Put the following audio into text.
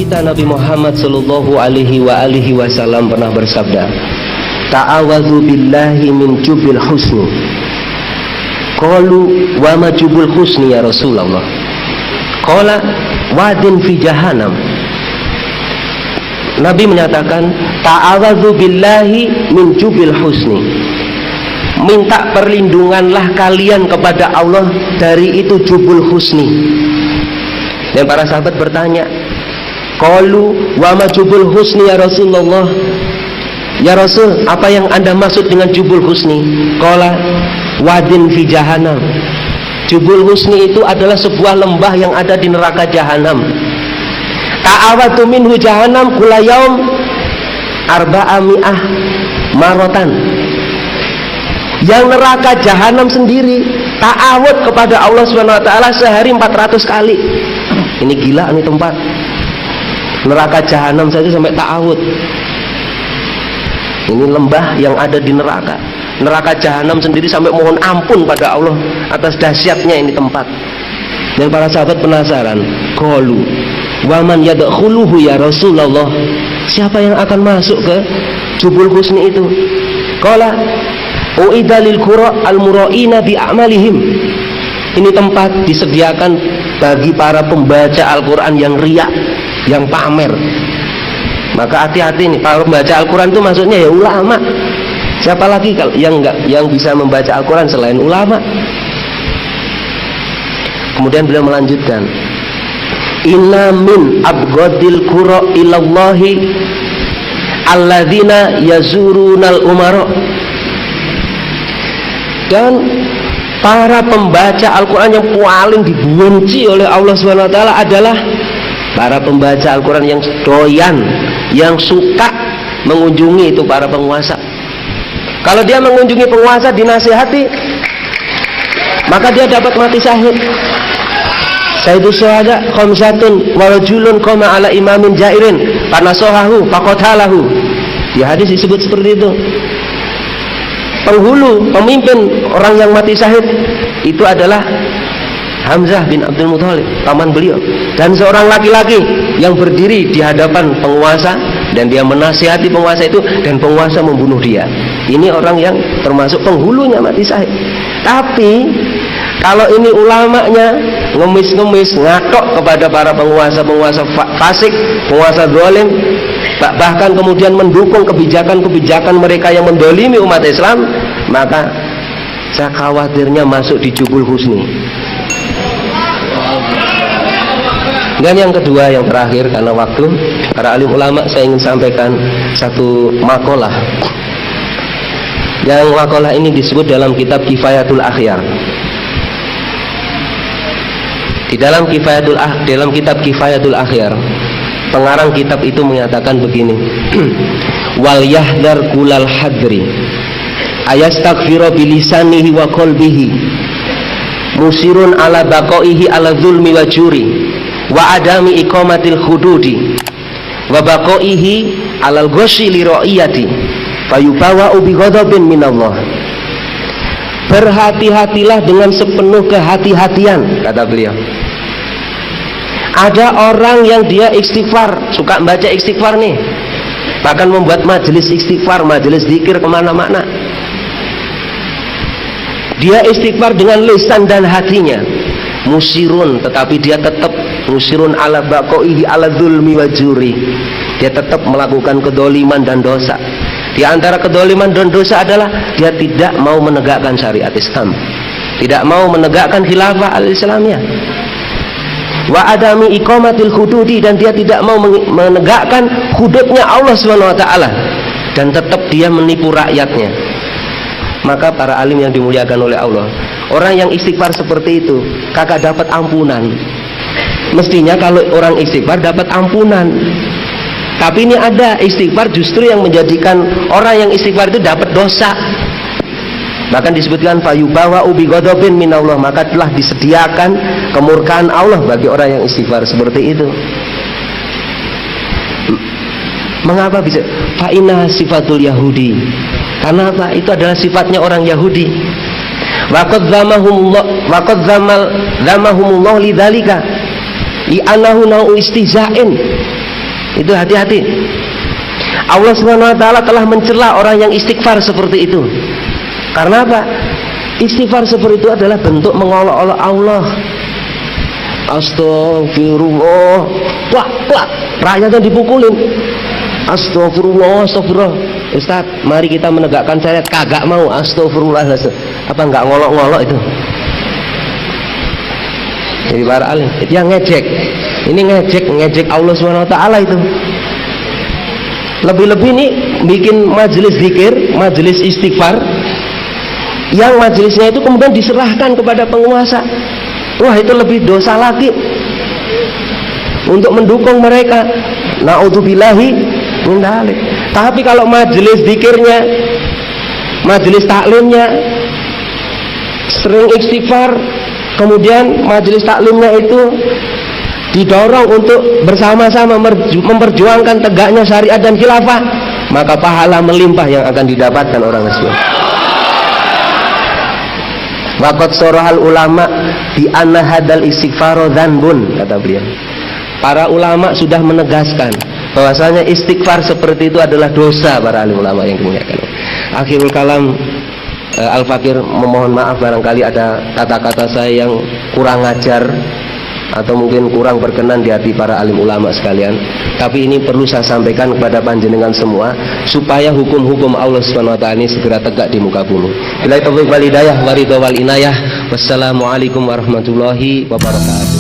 kita Nabi Muhammad sallallahu alaihi wasallam pernah bersabda, ta'awadzu billahi min jubil husni. Qalu wa ma jubul husni ya Rasulullah? Qala wadin fi jahannam. Nabi menyatakan, ta'awadzu billahi min jubil husni. Minta perlindunganlah kalian kepada Allah dari itu jubul husni. Dan para sahabat bertanya, qalu wa ma jubul husni ya Rasulullah? Ya Rasul, apa yang Anda maksud dengan jubul husni? Qala wadin fi jahannam. Jubul husni itu adalah sebuah lembah yang ada di neraka jahanam. Ta'awatu minhu jahannam kula yaum arba'ami'ah marotan. Yang neraka jahanam sendiri ta'awud kepada Allah Subhanahu wa taala sehari 400 kali. Ini gila nih tempat. Neraka jahanam saja sampai ta'awud. Ini lembah yang ada di neraka. Neraka jahanam sendiri sampai mohon ampun pada Allah atas dahsyatnya ini tempat. Dan para sahabat penasaran, qalu wa man yadkhuluhu ya Rasulullah? Siapa yang akan masuk ke jubul husni itu? Qala uida lil qura al muraina bi a'malihim. Ini tempat disediakan bagi para pembaca Al-Qur'an yang riya, yang pamer. Maka hati-hati nih, para pembaca Al-Qur'an itu maksudnya ya ulama. Siapa lagi yang bisa membaca Al-Qur'an selain ulama? Kemudian beliau melanjutkan, inna min abghadil qura ilallahi alladzina yazurunal umara. Dan para pembaca Al-Quran yang paling dibenci oleh Allah SWT adalah para pembaca Al-Quran yang doyan, yang suka mengunjungi itu para penguasa. Kalau dia mengunjungi penguasa dinasihati, maka dia dapat mati syahid. Sayyidus syuhada khamsatun wa rajulun qama ala imamin jairin fanasahahu faqatalahu. Di hadis disebut seperti itu. Penghulu, pemimpin orang yang mati syahid itu adalah Hamzah bin Abdul Muthalib, paman beliau, dan seorang laki-laki yang berdiri di hadapan penguasa dan dia menasihati penguasa itu dan penguasa membunuh dia. Ini orang yang termasuk penghulunya mati syahid. Tapi kalau ini ulamanya ngemis-ngemis, ngatok kepada para penguasa-penguasa fasik, penguasa zalim, bahkan kemudian mendukung kebijakan-kebijakan mereka yang mendolimi umat Islam, maka saya khawatirnya masuk di jubul husni. Dan yang kedua, yang terakhir karena waktu, para alim ulama, saya ingin sampaikan satu makalah. Yang makalah ini disebut dalam kitab Kifayatul Akhyar. Di dalam kitab Kifayatul Akhyar, pengarang kitab itu menyatakan begini, wal yahdar kulal hadri ayastaghfiru bilisanihi wa qalbihi musirun ala baqaihi ala zulmi wa juri wa adami iqamatil hududi wa baqaihi alal ghashi li ra'iyati fayubawa bi ghadabin minallah. Berhati-hatilah dengan sepenuh kehati-hatian, kata beliau. Ada orang yang dia istighfar, suka baca istighfar nih, bahkan membuat majelis istighfar, majelis zikir kemana-mana. Dia istighfar dengan lisan dan hatinya, musirun, tetapi dia tetap musirun ala baqaihi ala zulmi wa juri. Dia tetap melakukan kedoliman dan dosa. Di antara kedoliman dan dosa adalah dia tidak mau menegakkan syariat Islam, tidak mau menegakkan khilafah al-Islamiyah. Wa adami iqamatil hududi, dan dia tidak mau menegakkan hududnya Allah Subhanahu wa taala, dan tetap dia menipu rakyatnya. Maka para alim yang dimuliakan oleh Allah, orang yang istighfar seperti itu kagak dapat ampunan. Mestinya kalau orang istighfar dapat ampunan, tapi ini ada istighfar justru yang menjadikan orang yang istighfar itu dapat dosa. Bahkan disebutkan fayubawa ubi ghadabin minallah, maka telah disediakan kemurkaan Allah bagi orang yang istighfar seperti itu. Mengapa bisa? Fa'inah sifatul Yahudi. Karena apa? Itu adalah sifatnya orang Yahudi. Waqad zamahumullah lidzalika li'annahu nau istihza'in Itu hati-hati. Allah Subhanahu wa taala telah mencela orang yang istighfar seperti itu. Karena apa? Istighfar seperti itu adalah bentuk mengolok-olok Allah. Astagfirullah. Wah, rakyatnya dipukulin. Astagfirullah, astagfirullah. Ustaz, mari kita menegakkan syariat. Kagak mau. Astagfirullah. Apa enggak ngolok-ngolok itu? Jadi para alim, yang ngejek. Ini ngejek Allah Subhanahu wa taala itu. Lebih-lebih nih bikin majelis zikir, majelis istighfar, yang majelisnya itu kemudian diserahkan kepada penguasa. Wah, itu lebih dosa lagi untuk mendukung mereka. Na'udzubillahi min dzalik. Tapi kalau majelis zikirnya, majelis taklimnya sering istighfar, kemudian majelis taklimnya itu didorong untuk bersama-sama memperjuangkan tegaknya syariat dan khilafah, maka pahala melimpah yang akan didapatkan orang tersebut. Waqad sorahal ulama bi anna hadal istighfaro dzanbun, kata beliau. Para ulama sudah menegaskan bahwasanya istighfar seperti itu adalah dosa, para alim ulama yang dimuliakan. Akhirul kalam, Al-Fakir memohon maaf barangkali ada kata-kata saya yang kurang ajar atau mungkin kurang berkenan di hati para alim ulama sekalian, tapi ini perlu saya sampaikan kepada panjenengan semua supaya hukum-hukum Allah Subhanahu wa taala ini segera tegak di muka bumi. Billahi taufiq wal hidayah wa ridha wal inayah. Wassalamualaikum warahmatullahi wabarakatuh.